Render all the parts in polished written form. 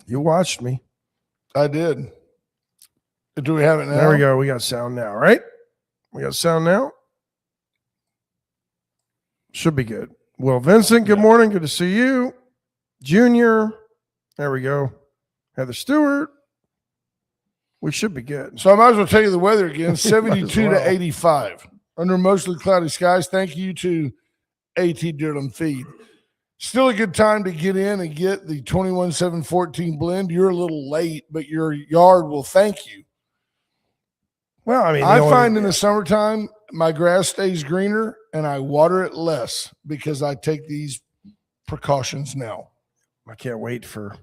You watched me. I did. Do we have it now? There we go. We got sound now, right? We got sound now. Should be good. Well, Vincent, good morning. Good to see you. Junior. There we go. Heather Stewart. We should be good. So I might as well tell you the weather again. 72 to 85. Under mostly cloudy skies. Thank you to A.T. Dillon Feed. Still a good time to get in and get the 21-7-14 blend. You're a little late, but your yard will thank you. Well, I mean, I find in the summertime, my grass stays greener and I water it less because I take these precautions now. I can't wait for.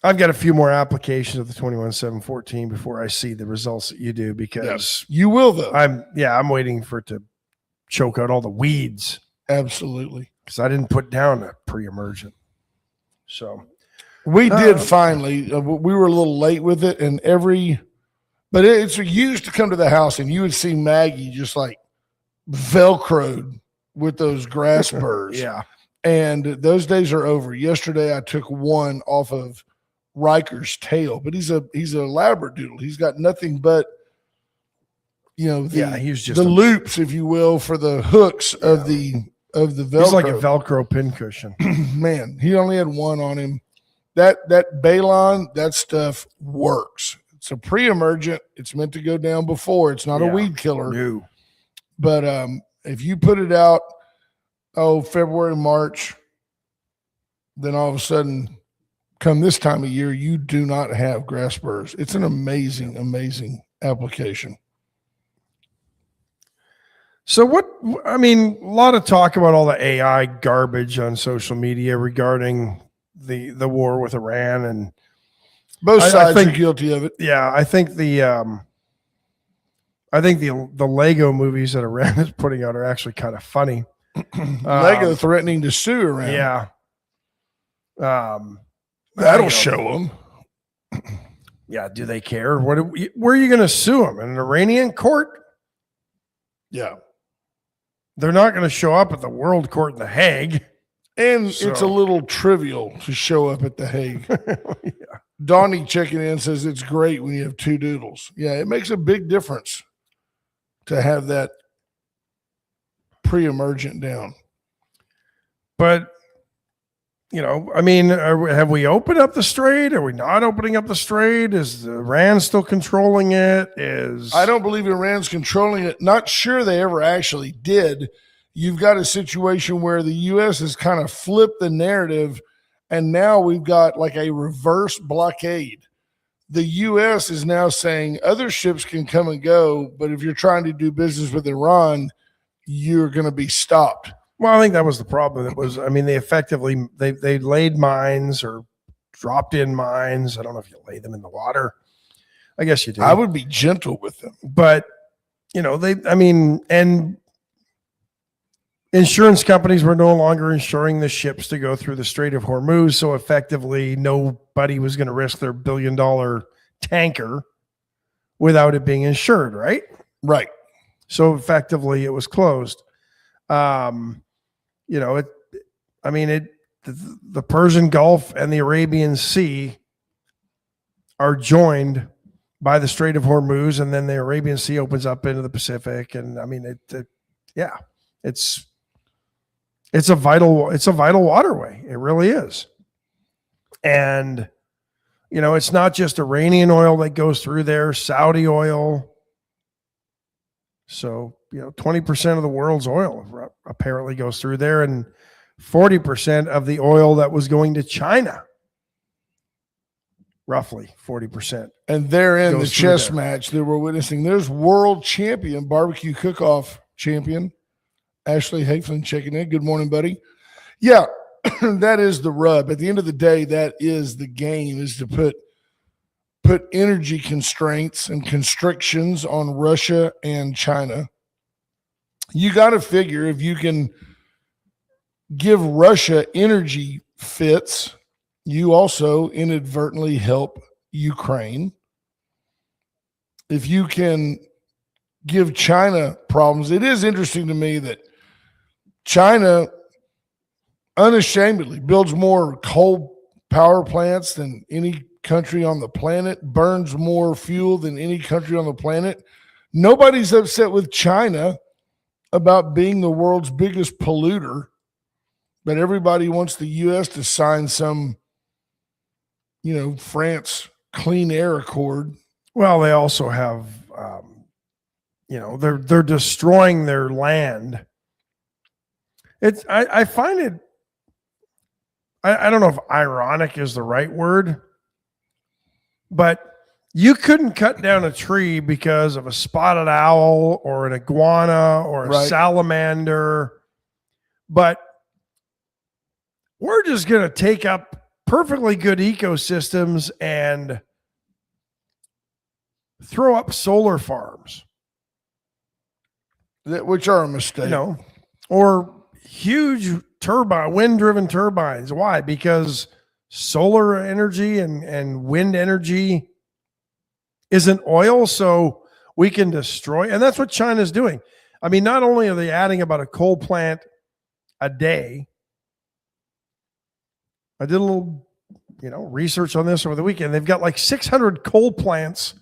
I've got a few more applications of the 21-7-14 before I see the results that you do because you will though. I'm waiting for it to choke out all the weeds. Absolutely. Because I didn't put down a pre-emergent. So we did finally. We were a little late with it, and but it's used to come to the house, and you would see Maggie just like Velcroed with those grass burrs. Yeah. And those days are over. Yesterday, I took one off of Riker's tail, but he's a Labradoodle. He's got nothing but, he's just the loops, if you will, for the hooks of the Velcro. He's like a Velcro pincushion. Man, he only had one on him. That Balon, that stuff works. It's a pre-emergent. It's meant to go down before. It's not a weed killer. No. But if you put it out, February, March, then all of a sudden, come this time of year, you do not have grass burrs. It's an amazing, amazing application. So a lot of talk about all the AI garbage on social media regarding the war with Iran, and both sides are guilty of it. Yeah, I think the Lego movies that Iran is putting out are actually kind of funny. Lego threatening to sue Iran. Yeah. That'll show them. Yeah, do they care? Where are you going to sue them? In an Iranian court? Yeah. They're not going to show up at the World Court in The Hague. And it's a little trivial to show up at The Hague. Yeah. Donnie checking in says it's great when you have two doodles. Yeah, it makes a big difference to have that pre-emergent down. But, have we opened up the strait? Are we not opening up the strait? Is Iran still controlling it? I don't believe Iran's controlling it. Not sure they ever actually did. You've got a situation where the U.S. has kind of flipped the narrative, and now we've got like a reverse blockade. The U.S. is now saying other ships can come and go, but if you're trying to do business with Iran, you're going to be stopped. Well, I think that was the problem. They effectively they laid mines or dropped in mines. I don't know if you lay them in the water. I guess you do. I would be gentle with them. But, and insurance companies were no longer insuring the ships to go through the Strait of Hormuz. So effectively, nobody was going to risk their $1 billion tanker without it being insured, right? Right. So effectively, it was closed. The Persian Gulf and the Arabian Sea are joined by the Strait of Hormuz, and then the Arabian Sea opens up into the Pacific. And it's a vital waterway. It really is. And, it's not just Iranian oil that goes through there, Saudi oil. So, 20% of the world's oil apparently goes through there, and 40% of the oil that was going to China, roughly 40%. And therein the chess match that we're witnessing. There's world champion, barbecue cook-off champion, Ashley Haflin checking in. Good morning, buddy. Yeah, that is the rub. At the end of the day, that is the game, is to put energy constraints and constrictions on Russia and China. You got to figure if you can give Russia energy fits, you also inadvertently help Ukraine. If you can give China problems, it is interesting to me that China unashamedly builds more coal power plants than any country on the planet, burns more fuel than any country on the planet. Nobody's upset with China about being the world's biggest polluter, but everybody wants the U.S. to sign some, France clean air accord. Well, they also have, they're destroying their land. I find it, I don't know if ironic is the right word, but you couldn't cut down a tree because of a spotted owl or an iguana or a salamander, but we're just going to take up perfectly good ecosystems and throw up solar farms, which are a mistake, or huge wind-driven turbines. Why? Because solar energy and wind energy isn't oil, so we can destroy. And that's what China's doing. I mean, not only are they adding about a coal plant a day. I did a little, research on this over the weekend. They've got like 600 coal plants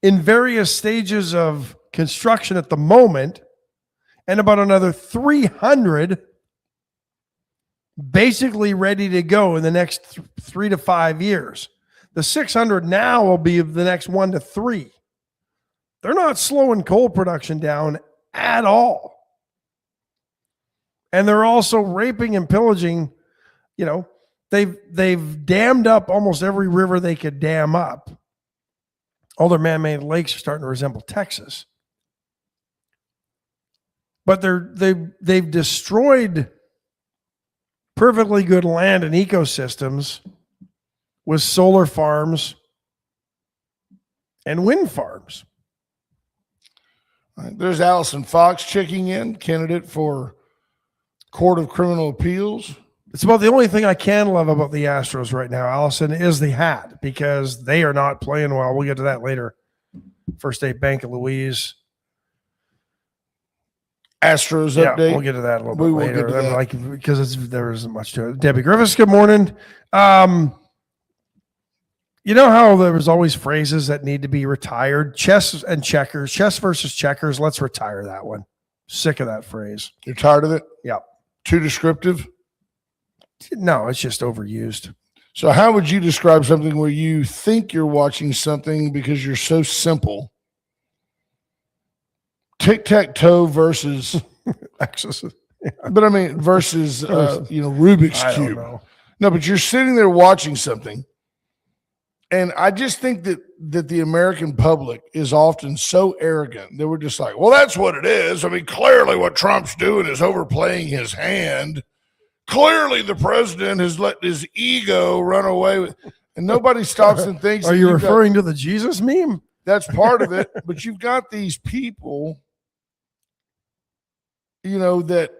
in various stages of construction at the moment, and about another 300 basically ready to go in the next 3 to 5 years. The 600 now will be the next 1 to 3. They're not slowing coal production down at all. And they're also raping and pillaging, they've dammed up almost every river they could dam up. All their man-made lakes are starting to resemble Texas. But they've destroyed perfectly good land and ecosystems with solar farms and wind farms. All right, there's Allison Fox checking in, candidate for Court of Criminal Appeals. It's about the only thing I can love about the Astros right now, Allison, is the hat, because they are not playing well. We'll get to that later. First State Bank of Louise. Astros update. We'll get to that a little bit later. Because there isn't much to it. Debbie Griffiths, good morning. You know how there was always phrases that need to be retired? Chess and checkers. Chess versus checkers. Let's retire that one. Sick of that phrase. You're tired of it? Yeah. Too descriptive? No, it's just overused. So how would you describe something where you think you're watching something because you're so simple? Tic-tac-toe versus but I mean versus Rubik's Cube. No, but you're sitting there watching something, and I just think that the American public is often so arrogant that we're just like, well, that's what it is. I mean, clearly what Trump's doing is overplaying his hand. Clearly the president has let his ego run away with, and nobody stops and thinks. Are you referring to the Jesus meme? That's part of it, but you've got these people, that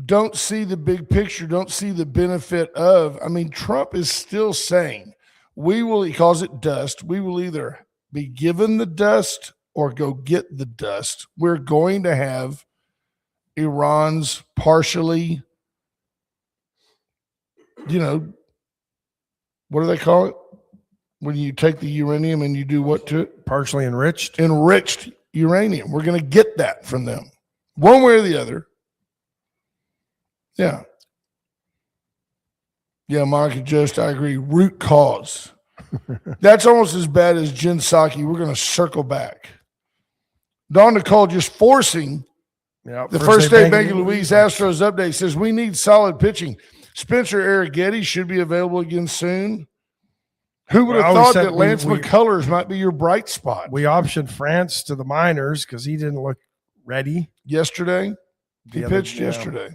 don't see the big picture, don't see the benefit of. I mean, Trump is still saying, he calls it dust. We will either be given the dust or go get the dust. We're going to have Iran's partially, what do they call it? When you take the uranium and you do what to it? Partially enriched? Enriched uranium. We're going to get that from them, one way or the other. Yeah. Yeah, Monica Jost, I agree. Root cause. That's almost as bad as Jen Psaki. We're going to circle back. Dawn Nicole just forcing the First State Bank of Louise Astros update says we need solid pitching. Spencer Arrighetti should be available again soon. Who would have thought that Lance McCullers might be your bright spot? We optioned France to the minors because he didn't look ready. Yesterday? He pitched yesterday.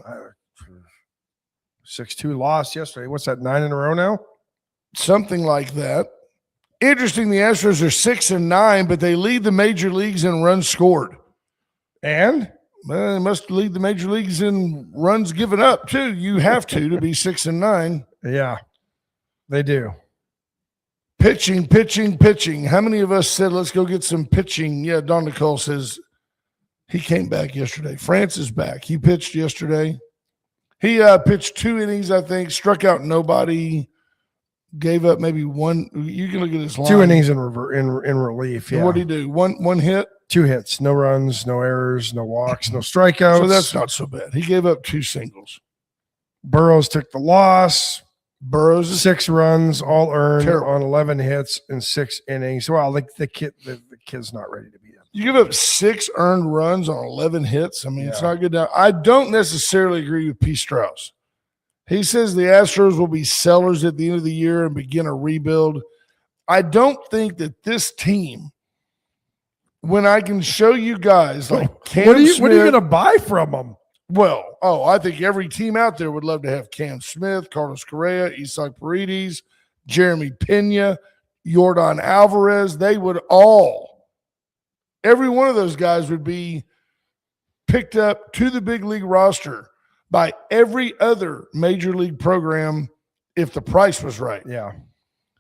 6-2 loss yesterday. What's that, 9 in a row now? Something like that. Interesting, the Astros are 6-9, but they lead the major leagues in runs scored. And? Well, they must lead the major leagues in runs given up, too. You have to be 6-9. Yeah, they do. Pitching. How many of us said, let's go get some pitching? Yeah, Don Nicole says he came back yesterday. France is back. He pitched yesterday. He pitched 2 innings, I think, struck out nobody, gave up maybe one. You can look at his line. 2 innings in relief. Yeah. And what did he do? One hit? 2 hits, no runs, no errors, no walks, no strikeouts. So that's not so bad. He gave up 2 singles. Burrows took the loss. Burrows is 6 runs, all earned terrible. on 11 the 6 innings. Well, the kid's not ready to be in. You give up 6 earned runs on 11 hits. I mean, it's not good. Now, I don't necessarily agree with P. Strauss. He says the Astros will be sellers at the end of the year and begin a rebuild. I don't think that this team, when I can show you guys like Cam what are you Smith, going to buy from them? Well, I think every team out there would love to have Cam Smith, Carlos Correa, Isaac Paredes, Jeremy Pena, Yordan Alvarez. They would every one of those guys would be picked up to the big league roster by every other major league program if the price was right. Yeah.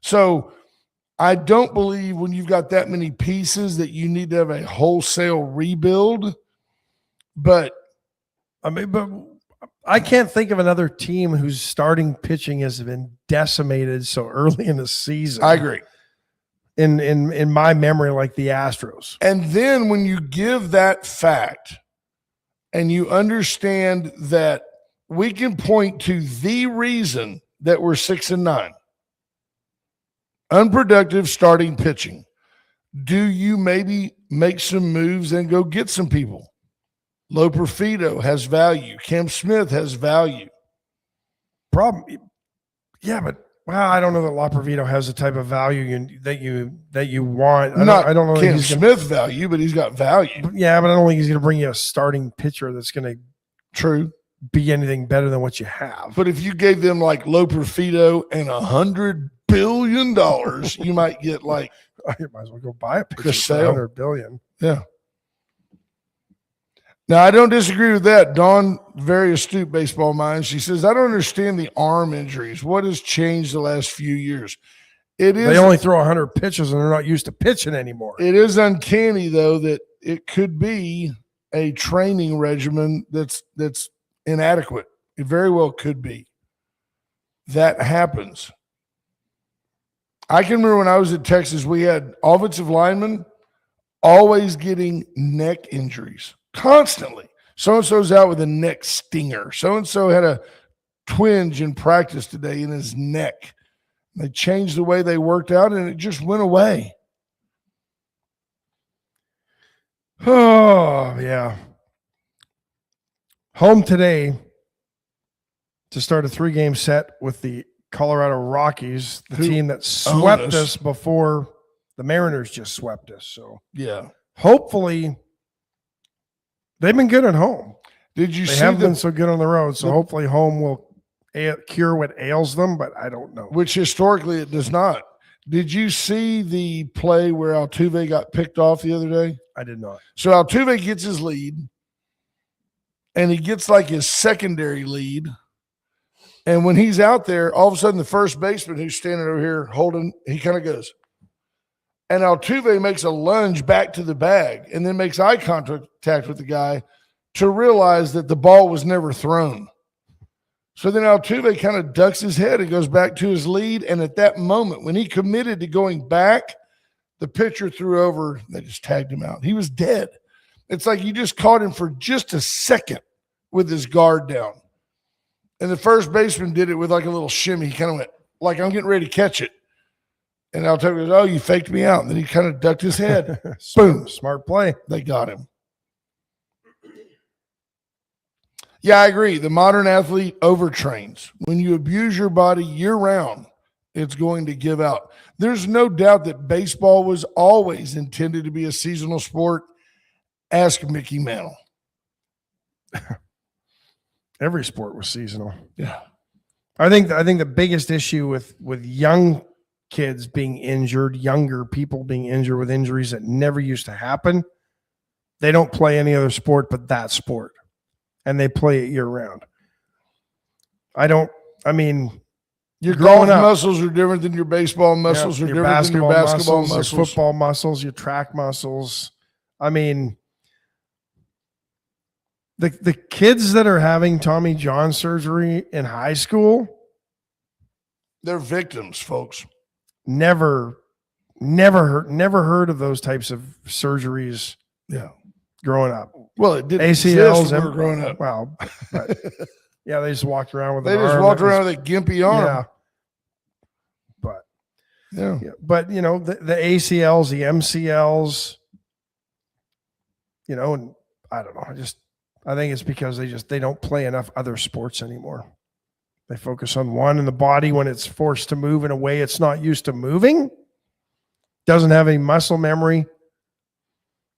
So I don't believe when you've got that many pieces that you need to have a wholesale rebuild. But I can't think of another team whose starting pitching has been decimated so early in the season. I agree. In my memory, like the Astros. And then when you give that fact and you understand that we can point to the reason that we're 6-9, unproductive starting pitching, do you maybe make some moves and go get some people? Lo Perfido has value. Cam Smith has value. Yeah, but I don't know that La Provito has the type of value that you want. I don't know Cam Smith value, but he's got value. Yeah, but I don't think he's going to bring you a starting pitcher that's going to be anything better than what you have. But if you gave them like Lo Perfido and $100 billion, you might get like you might as well go buy a pitcher for $100 billion. Yeah. Now, I don't disagree with that. Dawn, very astute baseball mind. She says, I don't understand the arm injuries. What has changed the last few years? They only throw 100 pitches and they're not used to pitching anymore. It is uncanny, though, that it could be a training regimen that's inadequate. It very well could be. That happens. I can remember when I was at Texas, we had offensive linemen always getting neck injuries. Constantly. So-and-so's out with a neck stinger. So-and-so had a twinge in practice today in his neck. They changed the way they worked out, and it just went away. Oh, yeah. Home today to start a 3-game set with the Colorado Rockies, the team that swept us before the Mariners just swept us. So, yeah. Hopefully – they've been good at home. They haven't been so good on the road, so hopefully home will cure what ails them, but I don't know. Which historically it does not. Did you see the play where Altuve got picked off the other day? I did not. So Altuve gets his lead, and he gets like his secondary lead. And when he's out there, all of a sudden the first baseman who's standing over here holding, he kind of goes. And Altuve makes a lunge back to the bag and then makes eye contact with the guy to realize that the ball was never thrown. So then Altuve kind of ducks his head and goes back to his lead. And at that moment, when he committed to going back, the pitcher threw over. They just tagged him out. He was dead. It's like you just caught him for just a second with his guard down. And the first baseman did it with like a little shimmy. He kind of went, like, I'm getting ready to catch it. And Altuve goes, oh, you faked me out. And then he kind of ducked his head. Boom. Smart play. They got him. Yeah, I agree. The modern athlete overtrains. When you abuse your body year-round, it's going to give out. There's no doubt that baseball was always intended to be a seasonal sport. Ask Mickey Mantle. Every sport was seasonal. Yeah. I think the biggest issue with young kids being injured, younger people being injured with injuries that never used to happen, they don't play any other sport but that sport. And they play it year round. Your golf muscles are different than your baseball muscles, are different than your basketball muscles. Your football muscles, your track muscles. I mean, The kids that are having Tommy John surgery in high school, they're victims, folks. Never heard of those types of surgeries. Yeah, growing up. Well, it didn't ACLs exist when we were growing up. Well, but yeah, they just walked around with. They just walked around with a gimpy arm. Yeah, but you know the ACLs, the MCLs. You know, and I don't know. I think it's because they don't play enough other sports anymore. They focus on one, and the body, when it's forced to move in a way it's not used to moving, doesn't have any muscle memory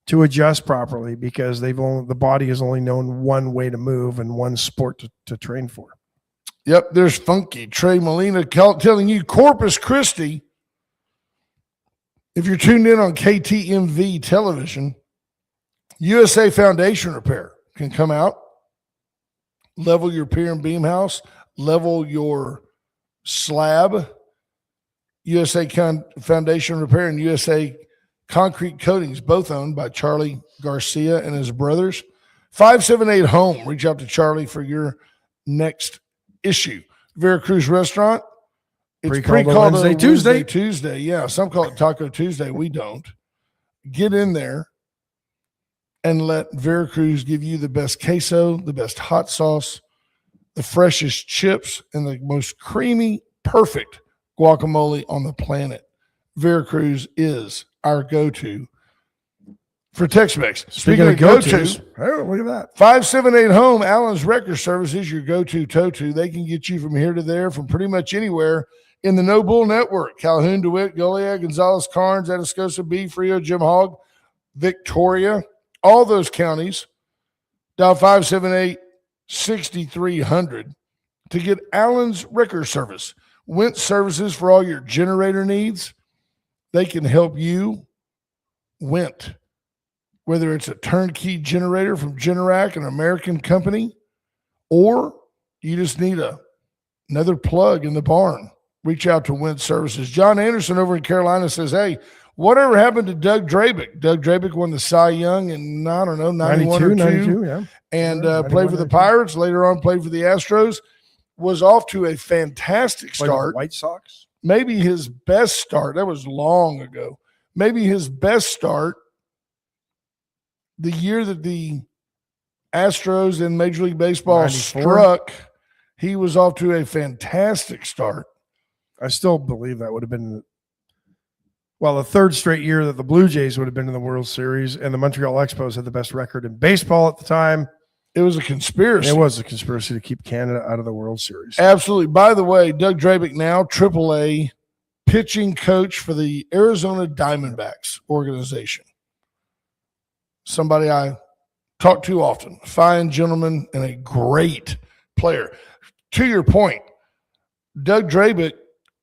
to adjust properly because the body has only known one way to move and one sport to train for. Yep, there's Funky Trey Molina telling you Corpus Christi. If you're tuned in on KTMV television, USA Foundation Repair can come out, level your pier and beam house, level your slab. USA Foundation Repair and USA Concrete Coatings, both owned by Charlie Garcia and his brothers. 578 Home. Reach out to Charlie for your next issue. Veracruz Restaurant. It's pre-called Wednesday, Tuesday. Yeah, some call it Taco Tuesday. We don't. Get in there and let Veracruz give you the best queso, the best hot sauce, the freshest chips, and the most creamy, perfect guacamole on the planet. Veracruz is our go-to for Tex-Mex. Speaking of go-tos, oh, look at that. 578 Home, Allen's Wrecker Service is your go-to tow-to. They can get you from here to there, from pretty much anywhere in the No Bull Network. Calhoun, DeWitt, Goliad, Gonzales, Carnes, Atascosa, B, Frio, Jim Hogg, Victoria, all those counties. Dial 578-6300 to get Allen's Wrecker Service. Went services for all your generator needs. They can help you. Went, whether it's a turnkey generator from Generac, an American company, or you just need another plug in the barn. Reach out to Went Services. John Anderson over in Carolina says, hey, whatever happened to Doug Drabick? Doug Drabick won the Cy Young in, I don't know, 91 or 2. Yeah. And played for the Pirates. Later on, played for the Astros. Was off to a fantastic start. White Sox. Maybe his best start. That was long ago. Maybe his best start the year that the Astros in Major League Baseball 94. struck. He was off to a fantastic start. I still believe that would have been, the third straight year that the Blue Jays would have been in the World Series, and the Montreal Expos had the best record in baseball at the time. It was a conspiracy. It was a conspiracy to keep Canada out of the World Series. Absolutely. By the way, Doug Drabick now AAA pitching coach for the Arizona Diamondbacks organization. Somebody I talk to often. Fine gentleman and a great player. To your point, Doug Drabick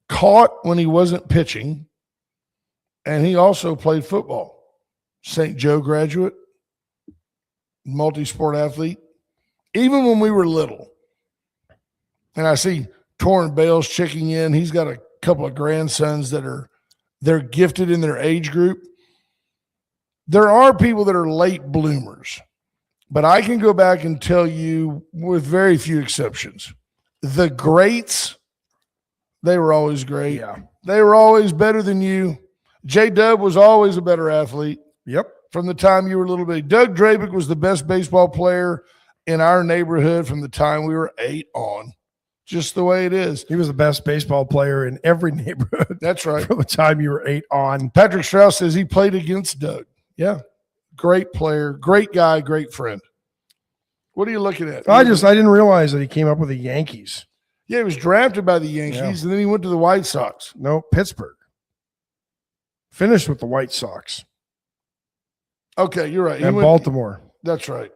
caught when he wasn't pitching, and he also played football. St. Joe graduate, multi-sport athlete. Even when we were little, and I see Torrin Bales checking in, he's got a couple of grandsons they're gifted in their age group. There are people that are late bloomers, but I can go back and tell you, with very few exceptions, the greats, they were always great. Yeah. They were always better than you. J-Dub was always a better athlete. Yep. From the time you were a little bit. Doug Drabick was the best baseball player in our neighborhood from the time we were 8 on. Just the way it is. He was the best baseball player in every neighborhood. That's right. From the time you were 8 on. Patrick Strauss says he played against Doug. Yeah. Great player, great guy, great friend. What are you looking at? I didn't realize that he came up with the Yankees. Yeah, he was drafted by the Yankees, and then he went to the White Sox. No, Pittsburgh. Finished with the White Sox. Okay, you're right. And Baltimore. That's right.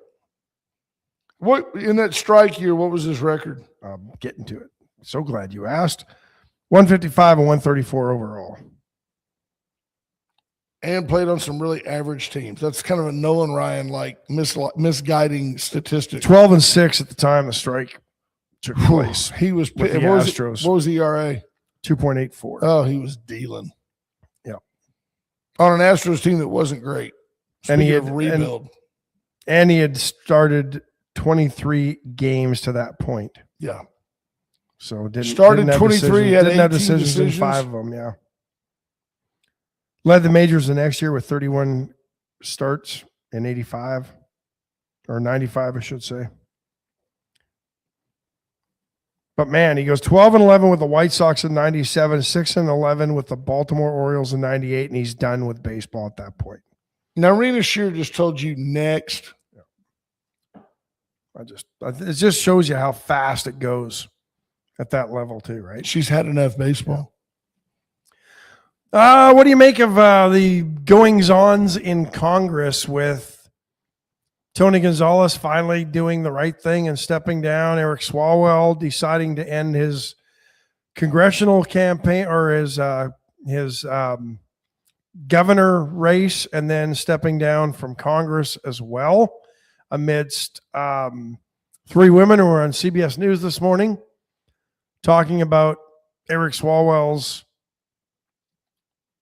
What in that strike year, what was his record? I'm getting to it. So glad you asked. 155 and 134 overall. And played on some really average teams. That's kind of a Nolan Ryan like misguiding statistic. 12 and 6 at the time the strike took place. He was with the Astros. What was the ERA? 2.84. Oh, he was dealing. Yeah. On an Astros team that wasn't great. And he had rebuild. And he had started 23 games to that point. Yeah. So Started 23, had didn't have 18 decisions in 5 of them. Yeah. Led the majors the next year with 31 starts in 85 or 95, I should say. But man, he goes 12-11 with the White Sox in 97, 6-11 with the Baltimore Orioles in 98, and he's done with baseball at that point. Now, Rena Shear just told you next. It just shows you how fast it goes at that level too, right? She's had enough baseball. What do you make of the goings-ons in Congress with Tony Gonzalez finally doing the right thing and stepping down, Eric Swalwell deciding to end his congressional campaign or his governor race and then stepping down from Congress as well, amidst 3 women who were on CBS News this morning talking about Eric Swalwell's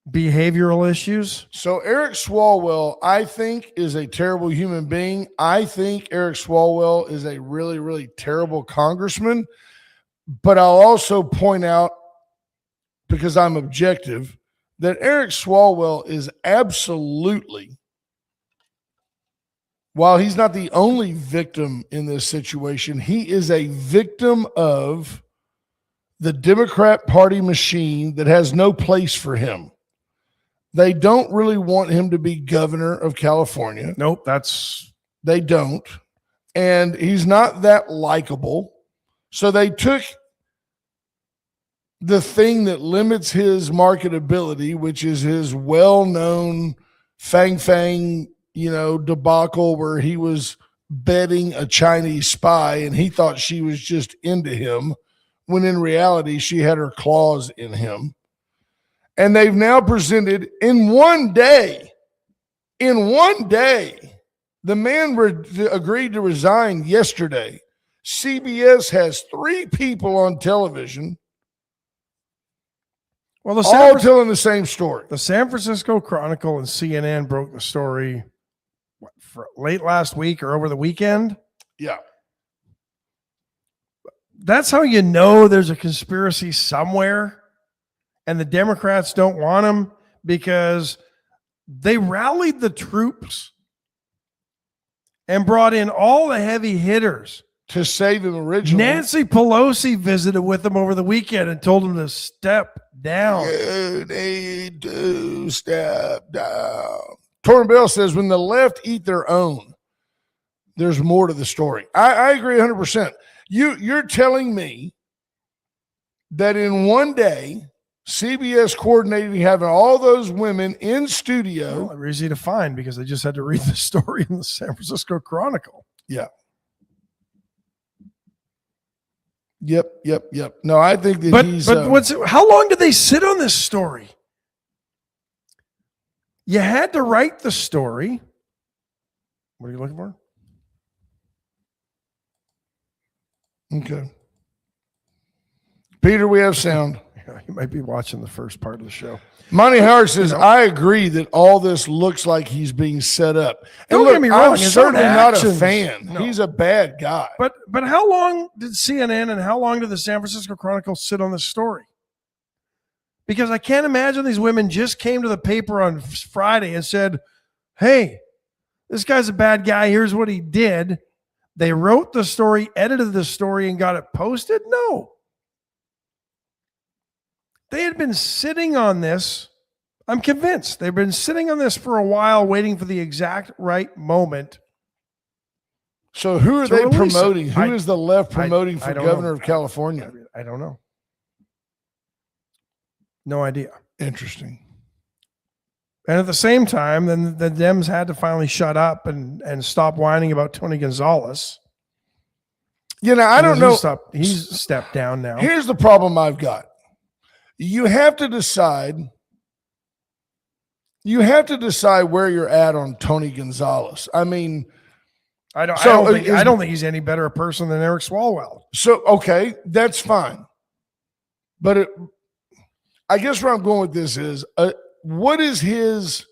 behavioral issues. So Eric Swalwell, I think, is a terrible human being. I think Eric Swalwell is a really, really terrible congressman. But I'll also point out, because I'm objective, that Eric Swalwell is absolutely, while he's not the only victim in this situation, he is a victim of the Democrat Party machine that has no place for him. They don't really want him to be governor of California. Nope, they don't. And he's not that likable. So they took the thing that limits his marketability, which is his well-known Fang, debacle where he was betting a Chinese spy and he thought she was just into him, when in reality she had her claws in him. And they've now presented in one day, the man agreed to resign yesterday. CBS has 3 people on television, all telling the same story. The San Francisco Chronicle and CNN broke the story late last week or over the weekend. Yeah. That's how you know there's a conspiracy somewhere. And the Democrats don't want him because they rallied the troops and brought in all the heavy hitters to save him originally. Nancy Pelosi visited with him over the weekend and told him to step down. You need to step down. Torrin Bell says, when the left eat their own, there's more to the story. I agree 100%. You're telling me that in one day, CBS coordinating having all those women in studio. Well, easy to find because I just had to read the story in the San Francisco Chronicle. Yeah. Yep. No, I think that how long did they sit on this story? You had to write the story. What are you looking for? Okay. Peter, we have sound. You might be watching the first part of the show. Monty Howard says, I agree that all this looks like he's being set up. Don't get me wrong. I'm certainly not a fan. No. He's a bad guy. But how long did CNN and how long did the San Francisco Chronicle sit on this story? Because I can't imagine these women just came to the paper on Friday and said, hey, this guy's a bad guy. Here's what he did. They wrote the story, edited the story, and got it posted? No. They had been sitting on this. I'm convinced they've been sitting on this for a while, waiting for the exact right moment. So who are they promoting? Who is the left promoting for governor of California? I don't know. No idea. Interesting. And at the same time, then the Dems had to finally shut up and stop whining about Tony Gonzalez. I don't know. He's stepped down now. Here's the problem I've got. You have to decide where you're at on Tony Gonzalez. I mean, I don't think he's any better a person than Eric Swalwell. So, okay, that's fine. But I guess where I'm going with this is, what is his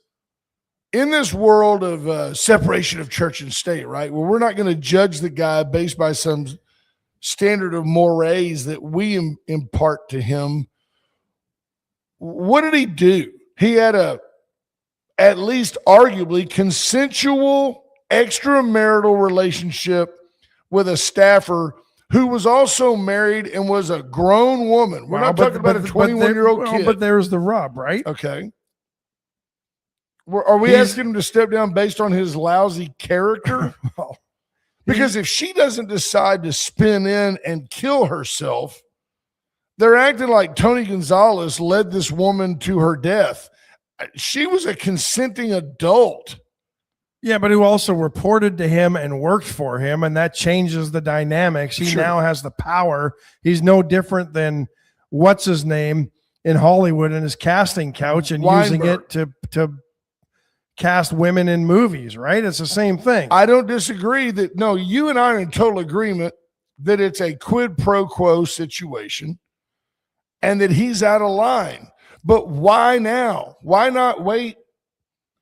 in this world of separation of church and state, right? Well, we're not going to judge the guy based by some standard of mores that we impart to him. What did he do? He had at least arguably consensual extramarital relationship with a staffer who was also married and was a grown woman. We're not talking about a 21-year-old kid. But there's the rub, right? Okay. Are we asking him to step down based on his lousy character? Well, because if she doesn't decide to spin in and kill herself, they're acting like Tony Gonzalez led this woman to her death. She was a consenting adult. Yeah, but who also reported to him and worked for him, and that changes the dynamics. He now has the power. He's no different than what's his name in Hollywood in his casting couch and using it to cast women in movies, right? It's the same thing. I don't disagree that, no, you and I are in total agreement that it's a quid pro quo situation and that he's out of line. But why now? Why not wait?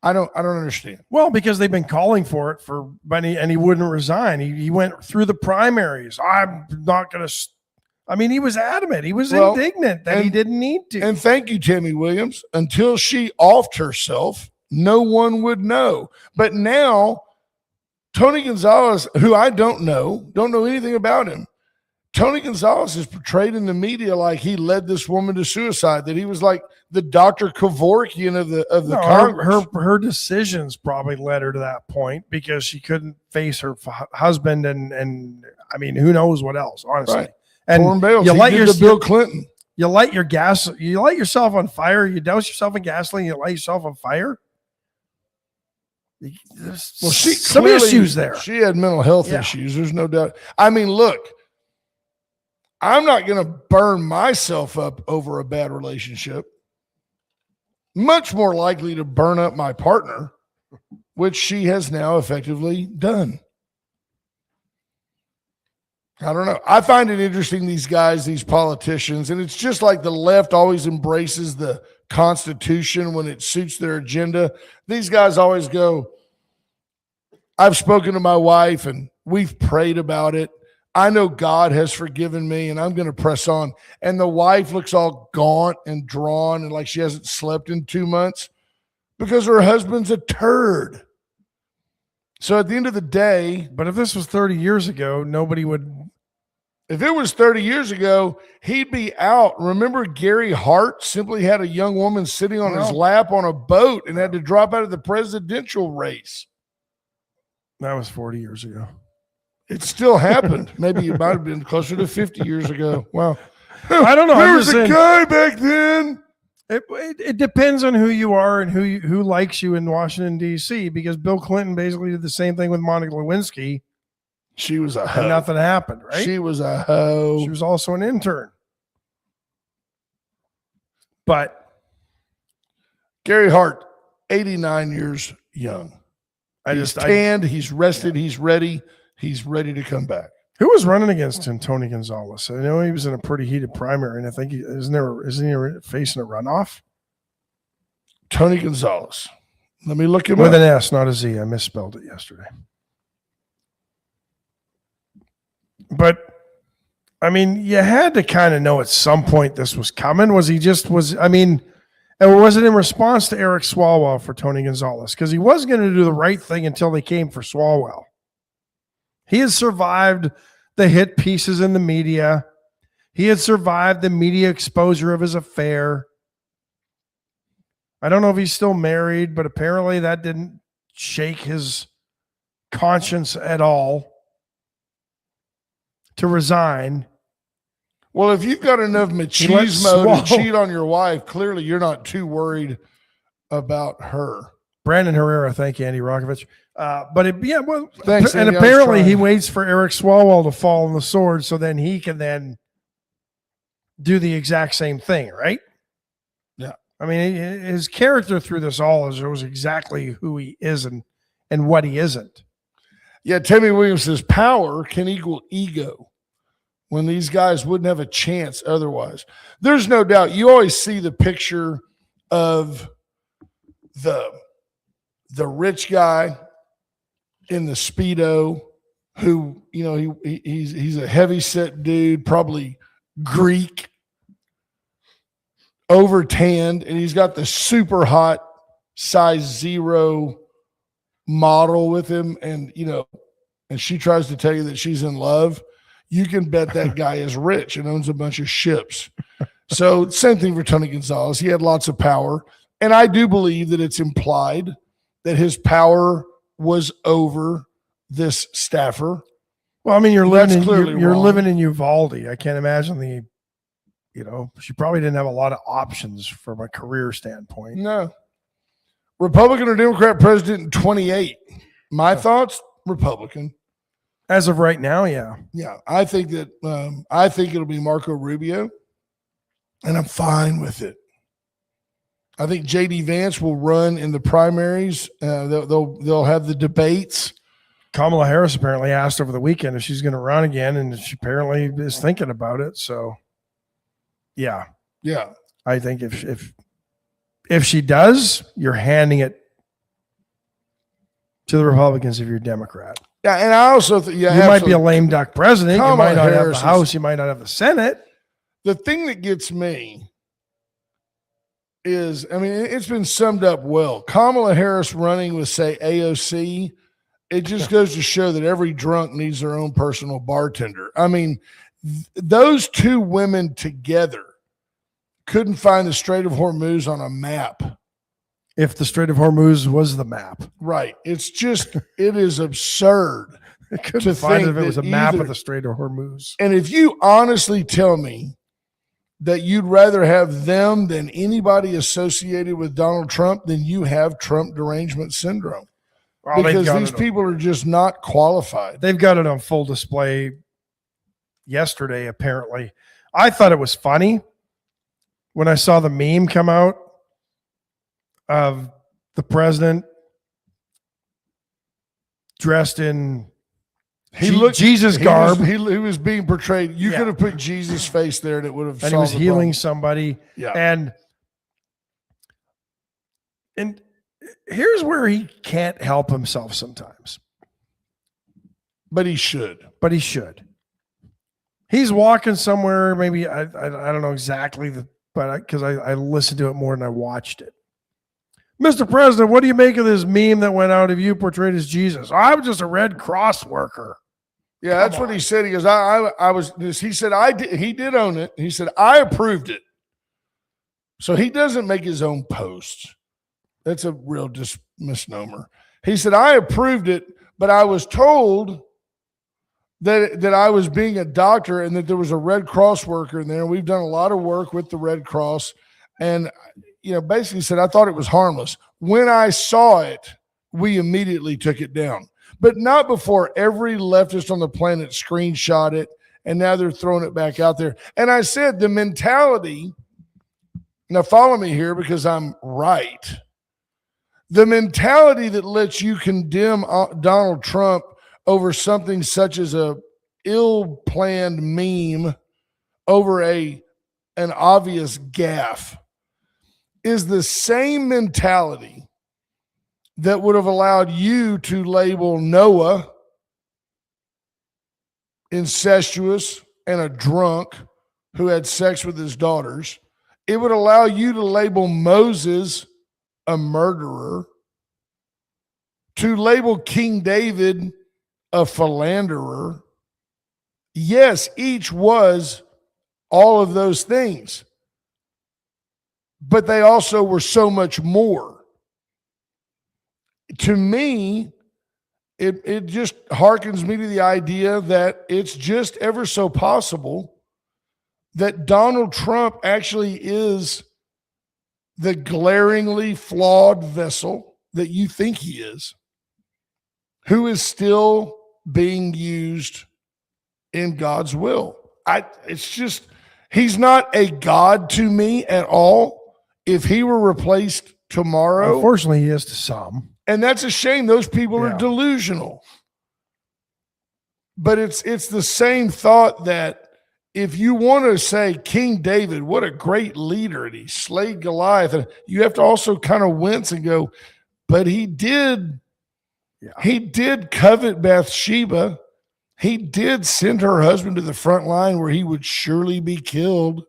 I don't understand. Well, because they've been calling for it and he wouldn't resign. He went through the primaries. I'm not going to. I mean, he was adamant. He was indignant that he didn't need to. And thank you, Tammy Williams. Until she offed herself, no one would know. But now, Tony Gonzalez, who I don't know anything about him. Tony Gonzalez is portrayed in the media like he led this woman to suicide, that he was like the Dr. Kevorkian of the Congress. Her decisions probably led her to that point because she couldn't face her husband and I mean, who knows what else, honestly. Right. And Torn bales. You light Bill Clinton. You light yourself on fire, you douse yourself in gasoline, you light yourself on fire. There's some issues there. She had mental health issues. There's no doubt. I mean, look, I'm not going to burn myself up over a bad relationship. Much more likely to burn up my partner, which she has now effectively done. I don't know. I find it interesting, these guys, these politicians, and it's just like the left always embraces the Constitution when it suits their agenda. These guys always go, I've spoken to my wife and we've prayed about it. I know God has forgiven me and I'm going to press on. And the wife looks all gaunt and drawn and like she hasn't slept in 2 months because her husband's a turd. So at the end of the day. But if this was 30 years ago, nobody would. If it was 30 years ago, he'd be out. Remember Gary Hart simply had a young woman sitting on his lap on a boat and had to drop out of the presidential race. That was 40 years ago. It still happened. Maybe it might have been closer to 50 years ago. Wow. I don't know. There was a guy back then. It depends on who you are and who likes you in Washington, D.C., because Bill Clinton basically did the same thing with Monica Lewinsky. She was a hoe. And nothing happened, right? She was a hoe. She was also an intern. But Gary Hart, 89 years young. He's tanned. He's rested. Yeah. He's ready. He's ready to come back. Who was running against him? Tony Gonzalez. I know he was in a pretty heated primary, and I think isn't he facing a runoff? Tony Gonzalez. Let me look him with up. An S, not a Z. I misspelled it yesterday. But I mean, you had to kind of know at some point this was coming. Was he just was? I mean, or was it in response to Eric Swalwell for Tony Gonzalez? Because he was going to do the right thing until they came for Swalwell. He had survived the hit pieces in the media. He had survived the media exposure of his affair. I don't know if he's still married, but apparently that didn't shake his conscience at all to resign. Well, if you've got enough machismo to cheat on your wife, clearly you're not too worried about her. Brandon Herrera, thank you, Andy Rokovich. Thanks, and Andy, apparently he waits for Eric Swalwell to fall on the sword so then he can then do the exact same thing, right? Yeah. I mean, his character through this all shows exactly who he is and what he isn't. Yeah, Tammy Williams says power can equal ego when these guys wouldn't have a chance otherwise. There's no doubt. You always see the picture of the rich guy in the Speedo who, he's a heavy set dude, probably Greek, over tanned, and he's got the super hot size 0 model with him. And, and she tries to tell you that she's in love. You can bet that guy is rich and owns a bunch of ships. So same thing for Tony Gonzalez. He had lots of power. And I do believe that it's implied that his power was over this staffer. Well, I mean, you're living in Uvalde. I can't imagine she probably didn't have a lot of options from a career standpoint. No. Republican or Democrat president in 28. My thoughts, Republican. As of right now, yeah. Yeah, I think it'll be Marco Rubio, and I'm fine with it. I think J.D. Vance will run in the primaries. They'll have the debates. Kamala Harris apparently asked over the weekend if she's going to run again, and she apparently is thinking about it. So, yeah, I think if she does, you're handing it to the Republicans if you're a Democrat. Yeah, and I also think you might be a lame duck president. You might not have the House. You might not have the Senate. The thing that gets me is, it's been summed up well. Kamala Harris running with, say, AOC, it just goes to show that every drunk needs their own personal bartender. Those two women together couldn't find the Strait of Hormuz on a map. If the Strait of Hormuz was the map. Right. It's just, it is absurd. I couldn't find if it was a map of the Strait of Hormuz. And if you honestly tell me that you'd rather have them than anybody associated with Donald Trump, then you have Trump derangement syndrome. Well, because these people are just not qualified. They've got it on full display yesterday, apparently. I thought it was funny when I saw the meme come out of the president dressed in Jesus garb. He was being portrayed. You could have put Jesus' face there and it would have solved and he was the healing problem. Somebody. Yeah. And here's where he can't help himself sometimes. But he should. He's walking somewhere, maybe I don't know exactly, but because I listened to it more than I watched it. Mr. President, what do you make of this meme that went out of you portrayed as Jesus? I was just a Red Cross worker. Yeah, that's what he said. He goes, I was. He said, he did own it. He said, I approved it. So he doesn't make his own posts. That's a real misnomer. He said, I approved it, but I was told that I was being a doctor and that there was a Red Cross worker in there. We've done a lot of work with the Red Cross. And, basically said, I thought it was harmless. When I saw it, we immediately took it down. But not before every leftist on the planet screenshot it, and now they're throwing it back out there. And I said the mentality, now follow me here because I'm right. The mentality that lets you condemn Donald Trump over something such as a ill-planned meme over an obvious gaffe is the same mentality that would have allowed you to label Noah incestuous and a drunk who had sex with his daughters. It would allow you to label Moses a murderer, to label King David a philanderer. Yes, each was all of those things, but they also were so much more. To me, it just harkens me to the idea that it's just ever so possible that Donald Trump actually is the glaringly flawed vessel that you think he is, who is still being used in God's will. It's just, he's not a God to me at all. If he were replaced tomorrow. Unfortunately, he is to some. And that's a shame. Those people are delusional. But it's the same thought that if you want to say King David, what a great leader, and he slayed Goliath, and you have to also kind of wince and go, but he did covet Bathsheba. He did send her husband to the front line where he would surely be killed.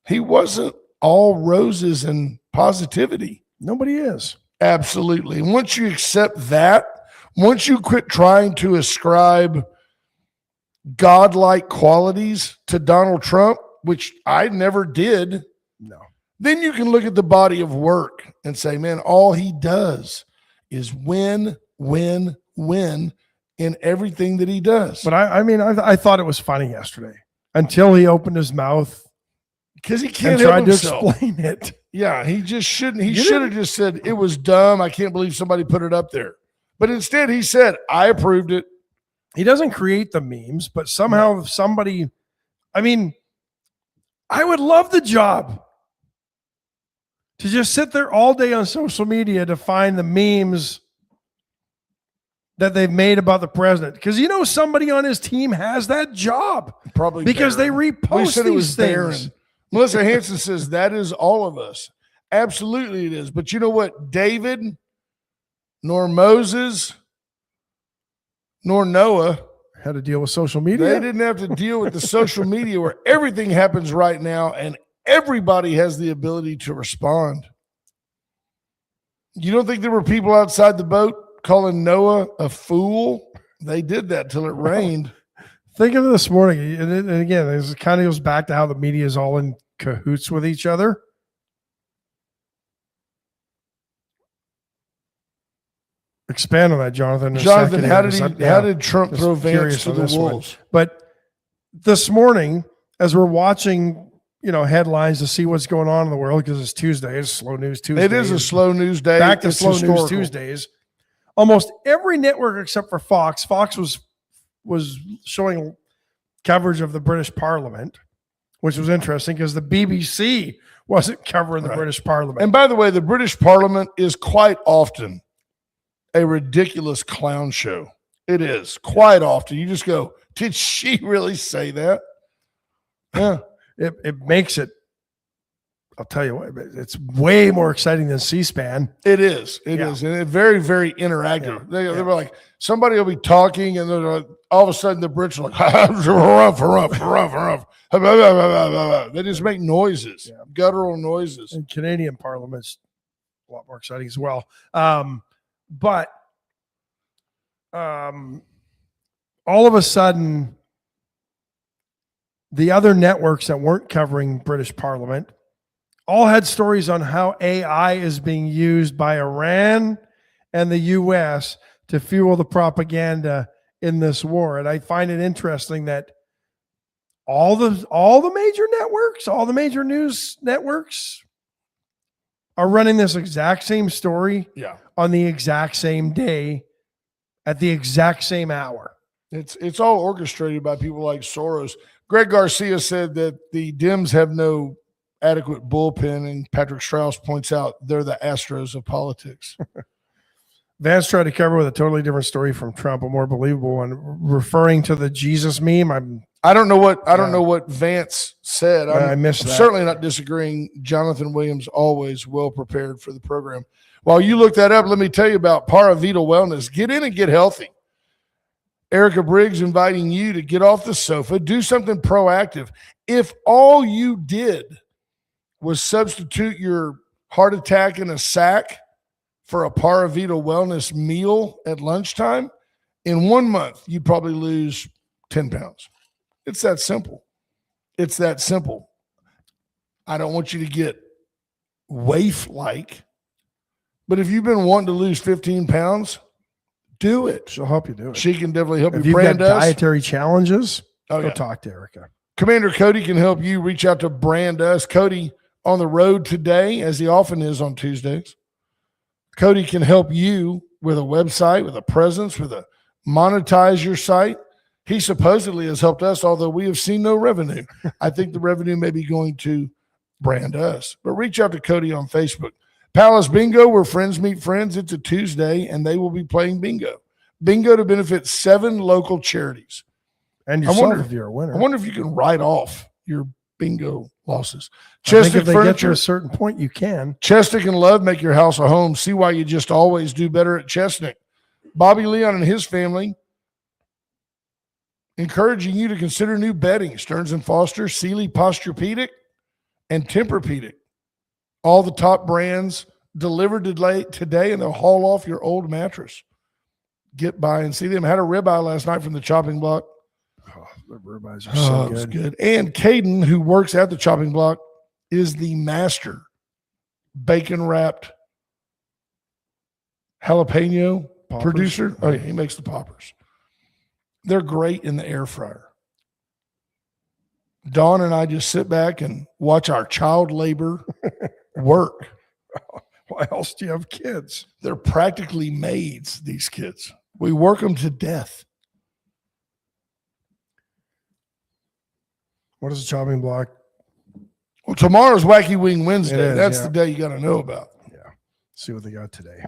He wasn't all roses and positivity. Nobody is. Absolutely. And once you accept that, once you quit trying to ascribe godlike qualities to Donald Trump, which I never did, No. then you can look at the body of work and say, man, all he does is win, win, win in everything that he does. But I thought it was funny yesterday until he opened his mouth because he can't and tried help to himself. explain it. Yeah, he just shouldn't. He should have just said, it was dumb. I can't believe somebody put it up there. But instead he said, I approved it. He doesn't create the memes, but somehow somebody, I would love the job to just sit there all day on social media to find the memes that they've made about the president. Because somebody on his team has that job. Probably because Barron. they repost said these it was things. Barron. Melissa Hansen says that is all of us. Absolutely it is. But you know what? David, nor Moses, nor Noah had to deal with social media. They didn't have to deal with the social media where everything happens right now and everybody has the ability to respond. You don't think there were people outside the boat calling Noah a fool? They did that till it rained. Think of it this morning, and again, it kind of goes back to how the media is all in cahoots with each other. Expand on that, Jonathan. Jonathan, how did Trump throw Vance to the wolves? But this morning, as we're watching, headlines to see what's going on in the world, because it's Tuesday, it's slow news Tuesday. It is a slow news day. Back to slow news Tuesdays. Almost every network except for Fox. Fox was showing coverage of the British Parliament, which was interesting because the BBC wasn't covering the British Parliament. And by the way, the British Parliament is quite often a ridiculous clown show. It is quite often. You just go, did she really say that? Yeah. It makes it, I'll tell you what, it's way more exciting than C-SPAN. It is. It is. And it's very, very interactive. They were like, somebody will be talking and then all of a sudden the Brits are like, they just make noises, guttural noises. And Canadian Parliament's a lot more exciting as well. But all of a sudden, the other networks that weren't covering British Parliament all had stories on how AI is being used by Iran and the U.S. to fuel the propaganda in this war. And I find it interesting that all the major networks, all the major news networks are running this exact same story on the exact same day at the exact same hour. It's all orchestrated by people like Soros. Greg Garcia said that the Dems have no adequate bullpen, and Patrick Strauss points out they're the Astros of politics. Vance tried to cover with a totally different story from Trump, a more believable one, referring to the Jesus meme. I don't know what Vance said. I missed that. I'm certainly not disagreeing. Jonathan Williams, always well prepared for the program. While you look that up, let me tell you about Para Vida Wellness. Get in and get healthy. Erica Briggs inviting you to get off the sofa, do something proactive. If all you did was substitute your heart attack in a sack for a Para Vida Wellness meal at lunchtime, in 1 month, you'd probably lose 10 pounds. It's that simple. It's that simple. I don't want you to get waif-like, but if you've been wanting to lose 15 pounds, do it. She'll help you do it. She can definitely help if you. You've got dietary challenges, go talk to Erica. Commander Cody can help you. Reach out to Brand Us. Cody on the road today, as he often is on Tuesdays. Cody can help you with a website, with a presence, with a monetize your site. He supposedly has helped us, although we have seen no revenue. I think the revenue may be going to Brand Us. But reach out to Cody on Facebook. Palace Bingo, where friends meet friends. It's a Tuesday, and they will be playing bingo. Bingo to benefit 7 local charities. And yourself if you're a winner. I wonder if you can write off your Bingo losses. I think Chestic if they get to Furniture. a certain point, you can. Chestic and Love make your house a home. See why you just always do better at Chestic. Bobby Leon and his family encouraging you to consider new bedding. Stearns & Foster, Sealy Posturepedic, and Tempur-Pedic. All the top brands delivered today, and they'll haul off your old mattress. Get by and see them. Had a ribeye last night from the chopping block. Oh, the ribeyes are so good. Good. And Caden, who works at the chopping block, is the master bacon-wrapped jalapeno Poppers. producer. Oh, yeah, he makes the poppers. They're great in the air fryer. Dawn and I just sit back and watch our child labor work. Why else do you have kids? They're practically maids, these kids. We work them to death. What is a chopping block? Well, tomorrow's Wacky Wing Wednesday. Is, That's yeah. the day you got to know about. Yeah. See what they got today.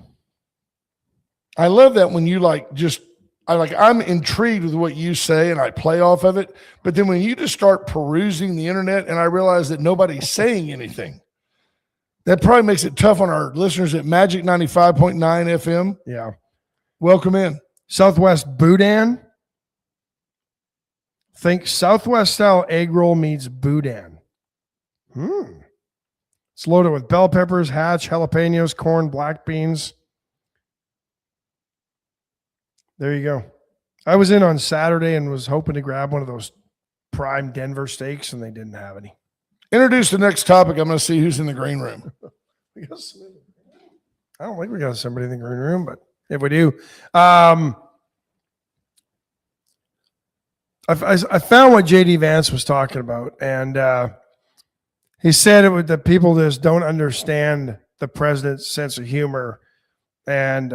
I love that when you I'm intrigued with what you say and I play off of it. But then when you just start perusing the internet and I realize that nobody's saying anything, that probably makes it tough on our listeners at Magic 95.9 FM. Yeah. Welcome in. Southwest Boudin. Think Southwest style egg roll meets Boudin. It's loaded with bell peppers, hatch, jalapenos, corn, black beans. There you go. I was in on Saturday and was hoping to grab one of those prime Denver steaks, and they didn't have any. Introduce the next topic. I'm going to see who's in the green room. I don't think we got somebody in the green room, but if we do, I found what JD Vance was talking about, and he said that people just don't understand the president's sense of humor, and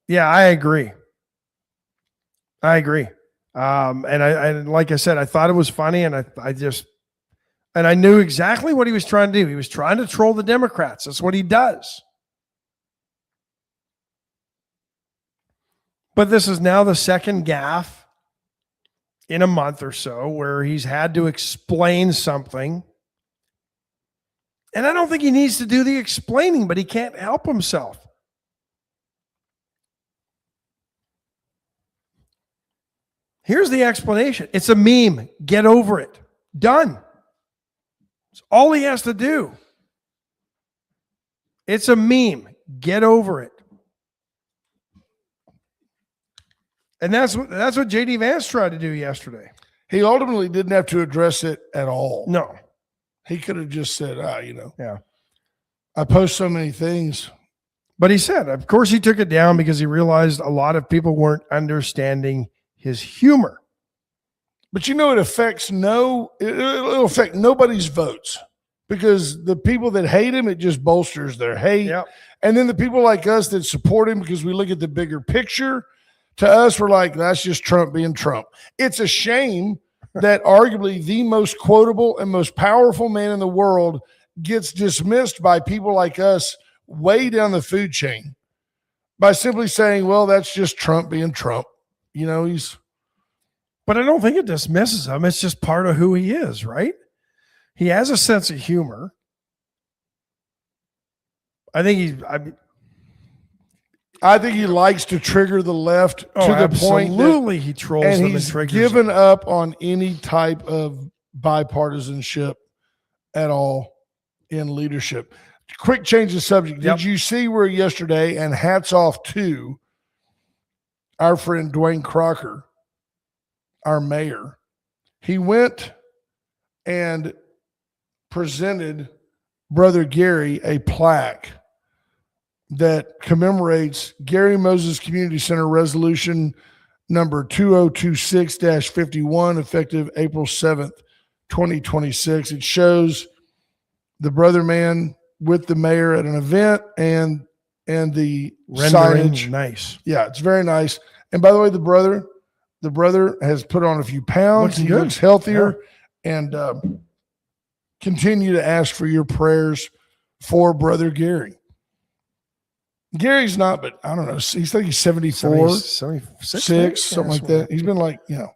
yeah, I agree. And I like I said, I thought it was funny, and I knew exactly what he was trying to do. He was trying to troll the Democrats. That's what he does. But this is now the second gaffe in a month or so where he's had to explain something. And I don't think he needs to do the explaining, but he can't help himself. Here's the explanation. It's a meme. Get over it. Done. It's all he has to do. It's a meme. Get over it. And that's what JD Vance tried to do yesterday. He ultimately didn't have to address it at all. No. He could have just said, Yeah. I post so many things. But he said, of course, he took it down because he realized a lot of people weren't understanding his humor. But it'll affect nobody's votes because the people that hate him, it just bolsters their hate. Yep. And then the people like us that support him because we look at the bigger picture, to us, we're like, that's just Trump being Trump. It's a shame that arguably the most quotable and most powerful man in the world gets dismissed by people like us way down the food chain by simply saying, well, that's just Trump being Trump. But I don't think it dismisses him. It's just part of who he is, right? He has a sense of humor. I think he likes to trigger the left to the point that absolutely he trolls and them he's and triggers given them. up on any type of bipartisanship at all in leadership. Quick change of subject. Yep. Did you see where yesterday, and hats off to our friend Dwayne Crocker, our mayor, he went and presented Brother Gary a plaque that commemorates Gary Moses Community Center resolution number 2026-51, effective April 7th, 2026. It shows the brother man with the mayor at an event and the Rendering signage. nice. Yeah, it's very nice. And by the way, the brother has put on a few pounds. Looking He good. looks healthier, and continue to ask for your prayers for Brother Gary. Gary's not, but I don't know. He's like he's 74, 76, something like that. He's been like, Yeah.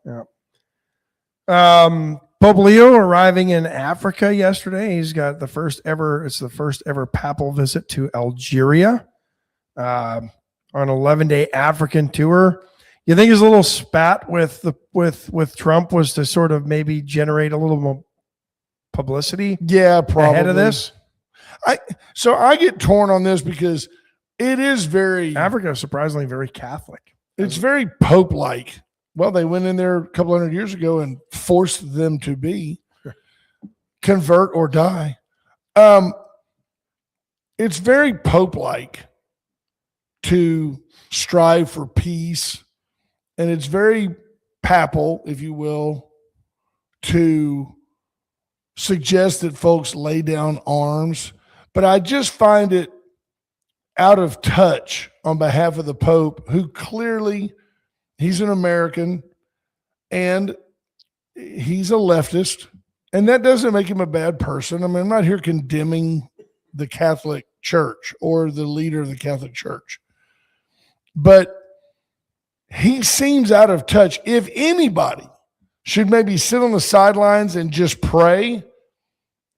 Pope Leo arriving in Africa yesterday. He's got it's the first ever papal visit to Algeria on an 11-day African tour. You think his little spat with Trump was to sort of maybe generate a little more publicity? Yeah, probably. Ahead of this? So I get torn on this because it is Africa is surprisingly very Catholic. It's very Pope-like. Well, they went in there a couple hundred years ago and forced them to be convert or die. It's very Pope-like to strive for peace, and it's very papal, if you will, to suggest that folks lay down arms. But I just find it out of touch on behalf of the Pope, who clearly he's an American and he's a leftist, and that doesn't make him a bad person. I mean, I'm not here condemning the Catholic Church or the leader of the Catholic Church, but he seems out of touch. If anybody should maybe sit on the sidelines and just pray,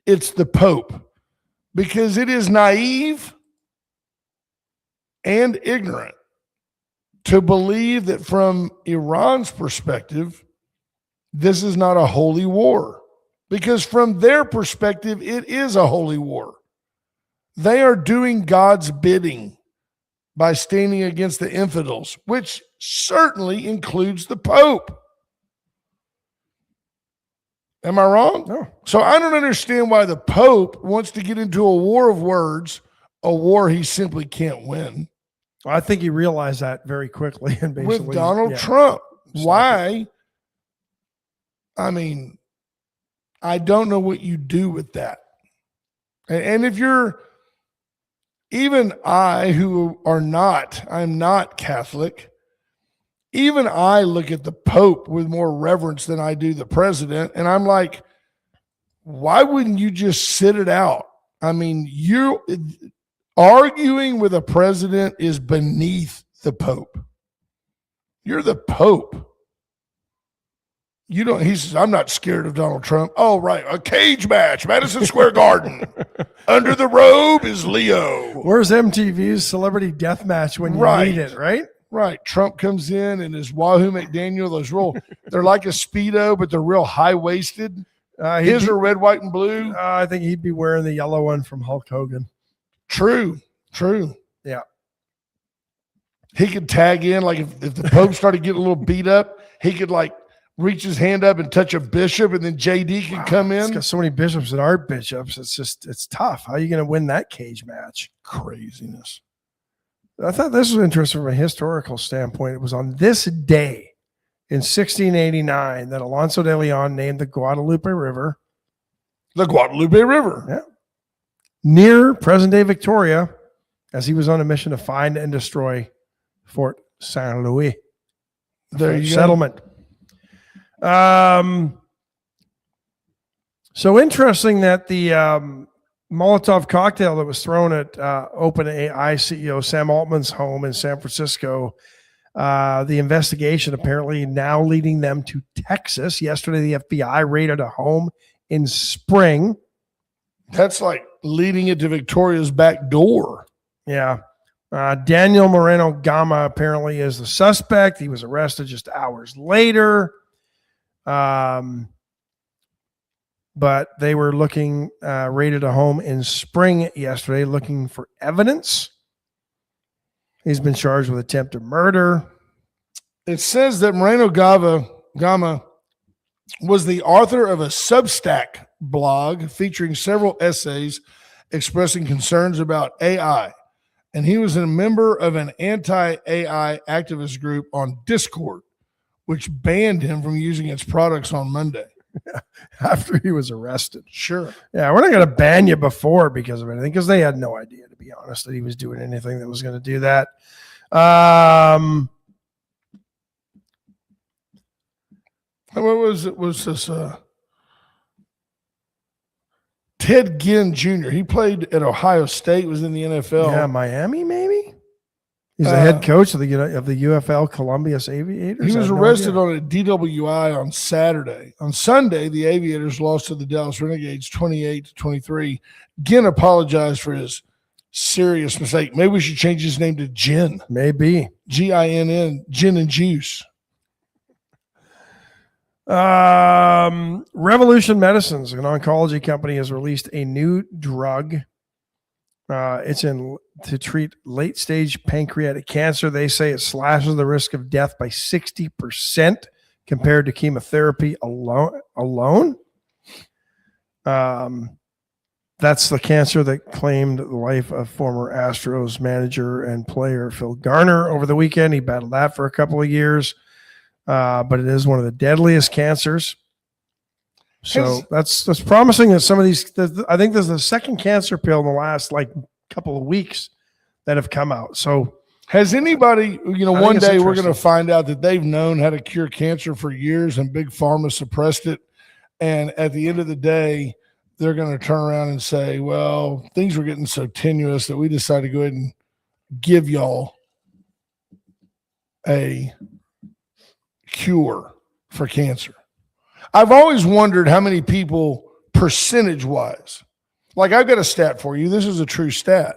it's the Pope, because it is naive and ignorant to believe that from Iran's perspective, this is not a holy war, because from their perspective, it is a holy war. They are doing God's bidding by standing against the infidels, which certainly includes the Pope. Am I wrong? No. So I don't understand why the Pope wants to get into a war of words, a war he simply can't win. Well, I think he realized that very quickly and basically With Donald Trump. Why? I mean, I don't know what you do with that. And if you're, even I, I'm not Catholic, even I look at the Pope with more reverence than I do the president. And I'm like, why wouldn't you just sit it out? I mean, arguing with a president is beneath the Pope. You're the Pope. He says, I'm not scared of Donald Trump. Oh, right. A cage match, Madison Square Garden. Under the robe is Leo. Where's MTV's Celebrity Death Match when you need it, right? Right. Trump comes in and his Wahoo McDaniel, they're like a Speedo, but they're real high-waisted. His are red, white, and blue. I think he'd be wearing the yellow one from Hulk Hogan. True. Yeah. He could tag in, like if the Pope started getting a little beat up, he could like reach his hand up and touch a bishop, and then JD could come in. It's got so many bishops that aren't bishops. It's tough. How are you going to win that cage match? Craziness. I thought this was interesting from a historical standpoint. It was on this day in 1689 that Alonso de Leon named the Guadalupe River. The Guadalupe River. Yeah. Near present-day Victoria, as he was on a mission to find and destroy Fort Saint Louis. There you settlement. So interesting that the Molotov cocktail that was thrown at OpenAI CEO Sam Altman's home in San Francisco, the investigation apparently now leading them to Texas. Yesterday, the FBI raided a home in Spring. That's like leading it to Victoria's back door. Yeah. Daniel Moreno Gama apparently is the suspect. He was arrested just hours later. But they were raided a home in Spring yesterday looking for evidence. He's been charged with attempted murder. It says that Moreno Gama was the author of a Substack blog featuring several essays expressing concerns about AI. And he was a member of an anti-AI activist group on Discord, which banned him from using its products on Monday. After he was arrested. Sure. Yeah, we're not going to ban you before because of anything, because they had no idea, to be honest, that he was doing anything that was going to do that. What was it? Was this Ted Ginn Jr.? He played at Ohio State, was in the NFL. Yeah, Miami, maybe? He's the head coach of the UFL Columbus Aviators. He was arrested on a DWI on Saturday. On Sunday, the Aviators lost to the Dallas Renegades 28-23. Ginn apologized for his serious mistake. Maybe we should change his name to Gin. Maybe. Ginn, Gin and Juice. Revolution Medicines, an oncology company, has released a new drug. It's to treat late-stage pancreatic cancer. They say it slashes the risk of death by 60% compared to chemotherapy alone. That's the cancer that claimed the life of former Astros manager and player Phil Garner over the weekend. He battled that for a couple of years, but it is one of the deadliest cancers. So that's promising that some of these, I think there's the second cancer pill in the last couple of weeks that have come out. So has anybody, one day we're going to find out that they've known how to cure cancer for years and Big Pharma suppressed it. And at the end of the day, they're going to turn around and say, well, things were getting so tenuous that we decided to go ahead and give y'all a cure for cancer. I've always wondered how many people, percentage-wise, I've got a stat for you. This is a true stat.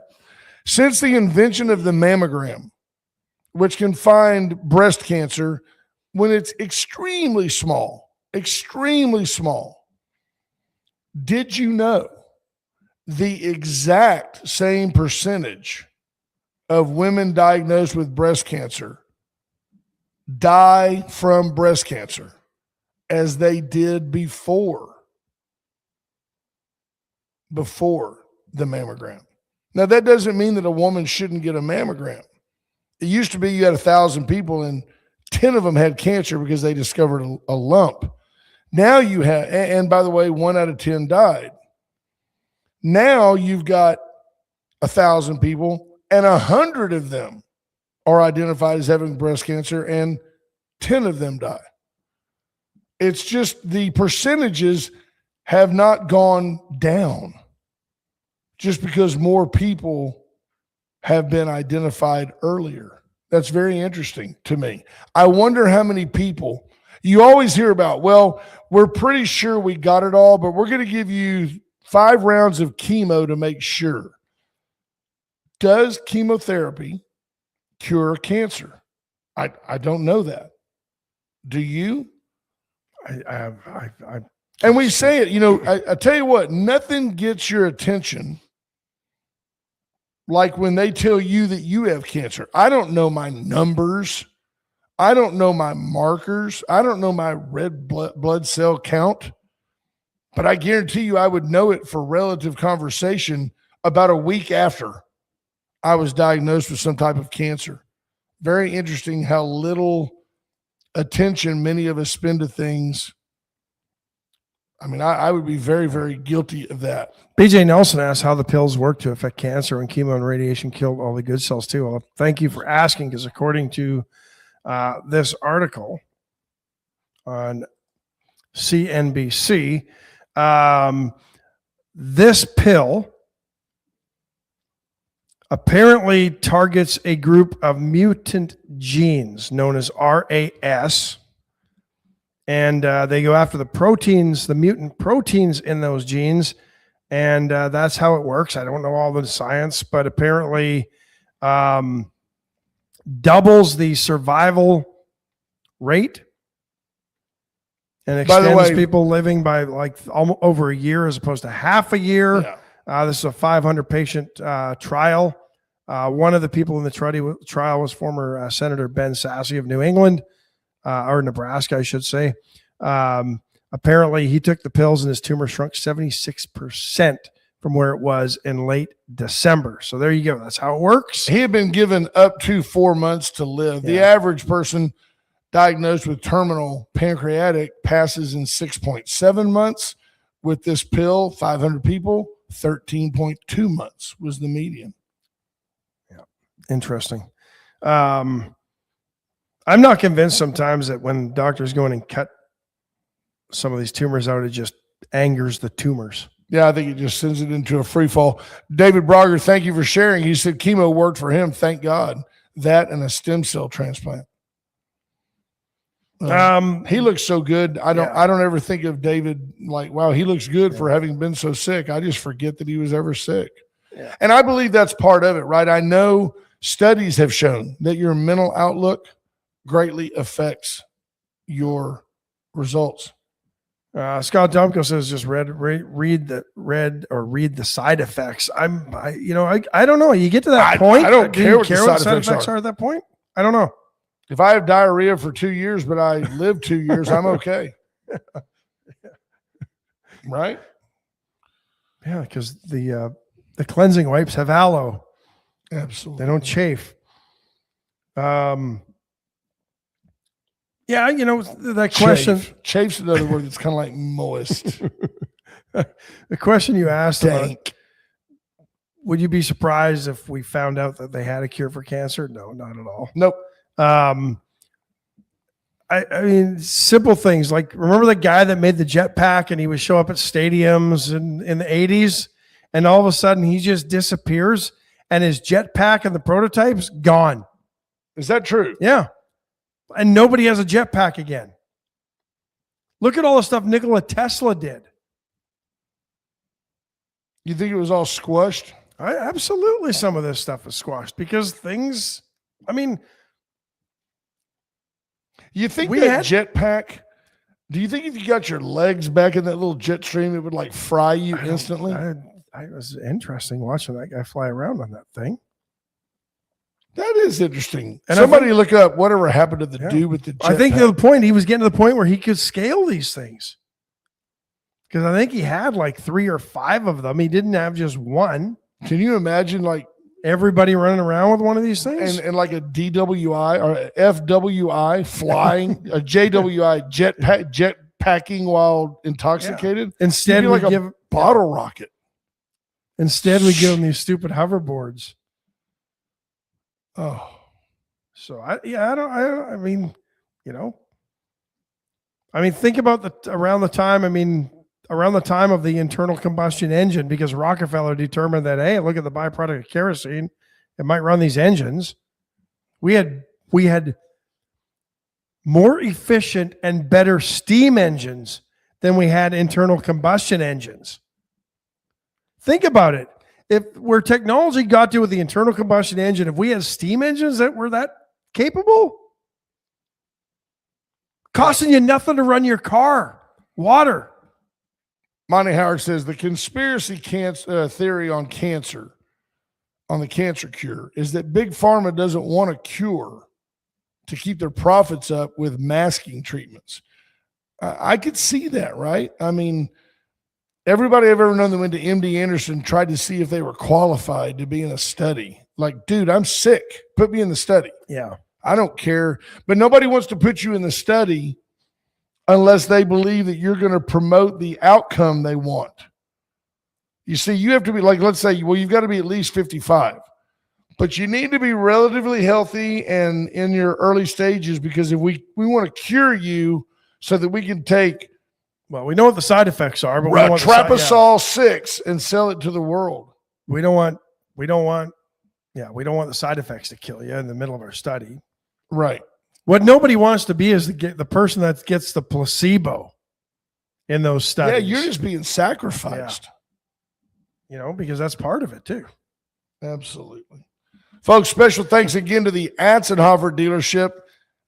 Since the invention of the mammogram, which can find breast cancer when it's extremely small, did you know the exact same percentage of women diagnosed with breast cancer die from breast cancer as they did before the mammogram? Now, that doesn't mean that a woman shouldn't get a mammogram. It used to be you had 1,000 people and 10 of them had cancer because they discovered a lump. Now you have, and by the way, 1 out of 10 died. Now you've got 1,000 people and 100 of them are identified as having breast cancer and 10 of them die. It's just the percentages have not gone down just because more people have been identified earlier. That's very interesting to me. I wonder how many people you always hear about, well, we're pretty sure we got it all, but we're going to give you 5 rounds of chemo to make sure. Does chemotherapy cure cancer? I don't know that. Do you? And we say it, I tell you what, nothing gets your attention like when they tell you that you have cancer. I don't know my numbers. I don't know my markers. I don't know my red blood cell count, but I guarantee you I would know it for relative conversation about a week after I was diagnosed with some type of cancer. Very interesting how little attention many of us spend to things. I mean, I would be very, very guilty of that. BJ Nelson asked how the pills work to affect cancer, and chemo and radiation killed all the good cells too. Well, thank you for asking, because according to this article on CNBC, this pill apparently targets a group of mutant genes known as RAS, and they go after the proteins, the mutant proteins in those genes, and that's how it works. I don't know all the science, but apparently doubles the survival rate and extends people living by almost over a year as opposed to half a year. Yeah. This is a 500 patient trial. One of the people in the trial was former Senator Ben Sasse of New England, or Nebraska, I should say. Apparently, he took the pills and his tumor shrunk 76% from where it was in late December. So there you go. That's how it works. He had been given up to 4 months to live. Yeah. The average person diagnosed with terminal pancreatic passes in 6.7 months. With this pill, 500 people, 13.2 months was the median. Yeah, interesting. I'm not convinced sometimes that when doctors go in and cut some of these tumors out, it just angers the tumors. Yeah, I think it just sends it into a free fall. David Brogger, thank you for sharing. He said chemo worked for him. Thank God. that and a stem cell transplant. He looks so good. I don't ever think of David like, wow, he looks good for having been so sick. I just forget that he was ever sick. Yeah. And I believe that's part of it, right? I know studies have shown that your mental outlook greatly affects your results. Scott Dumko says just read the side effects. I don't know. You get to that point. I don't care what the side effects are at that point. I don't know. If I have diarrhea for 2 years, but I live 2 years, I'm okay. Right? Yeah, because the cleansing wipes have aloe. Absolutely. They don't chafe. Yeah, that question. Chafe's another word that's kind of like moist. The question you asked about, would you be surprised if we found out that they had a cure for cancer? No, not at all. Nope. I mean, simple things like, remember the guy that made the jetpack and he would show up at stadiums in the 80s and all of a sudden he just disappears and his jetpack and the prototype's gone. Is that true? Yeah. And nobody has a jetpack again. Look at all the stuff Nikola Tesla did. You think it was all squashed? Absolutely. Some of this stuff is squashed because you think jetpack, do you think if you got your legs back in that little jet stream, it would like fry you instantly? It was interesting watching that guy fly around on that thing. That is interesting. And somebody look up whatever happened to the dude with the jetpack. I think he was getting to the point where he could scale these things. Because I think he had like 3 or 5 of them. He didn't have just one. Can you imagine like everybody running around with one of these things? And like a DWI or FWI flying, a JWI jetpacking while intoxicated? Yeah. Instead, we give a bottle rocket. Instead, we give them these stupid hoverboards. Oh, so think about around the time of the internal combustion engine, because Rockefeller determined that, hey, look at the byproduct of kerosene, it might run these engines. We had more efficient and better steam engines than we had internal combustion engines. Think about it. If where technology got to with the internal combustion engine, if we had steam engines that were that capable, costing you nothing to run your car, water. Monty Howard says the conspiracy theory on cancer, on the cancer cure, is that Big Pharma doesn't want a cure to keep their profits up with masking treatments. I could see that, right? I mean, everybody I've ever known that went to MD Anderson tried to see if they were qualified to be in a study. Like, dude, I'm sick. Put me in the study. Yeah. I don't care. But nobody wants to put you in the study unless they believe that you're going to promote the outcome they want. You see, you have to be like, let's say, well, you've got to be at least 55. But you need to be relatively healthy and in your early stages, because if we want to cure you so that we can take, well, we know what the side effects are, but we don't want Trapisol 6 and sell it to the world. We don't want the side effects to kill you in the middle of our study. Right. What nobody wants to be is the person that gets the placebo in those studies. Yeah, you're just being sacrificed. Yeah. Because that's part of it too. Absolutely. Folks, special thanks again to the Atzenhofer dealership.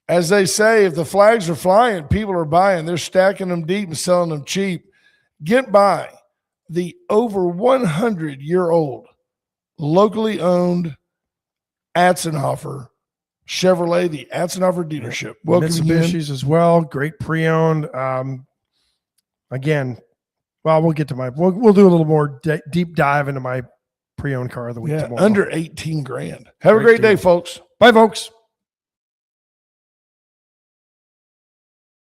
As they say, if the flags are flying, people are buying. They're stacking them deep and selling them cheap. Get by the over 100-year-old, locally owned Atzenhofer Chevrolet, the Atzenhofer dealership. Welcome Mitsubishi's as well. Great pre-owned. Again, well, we'll get to we'll do a little more deep dive into my pre-owned car of the week tomorrow. Under 18 grand. Have a great day, folks. Bye, folks.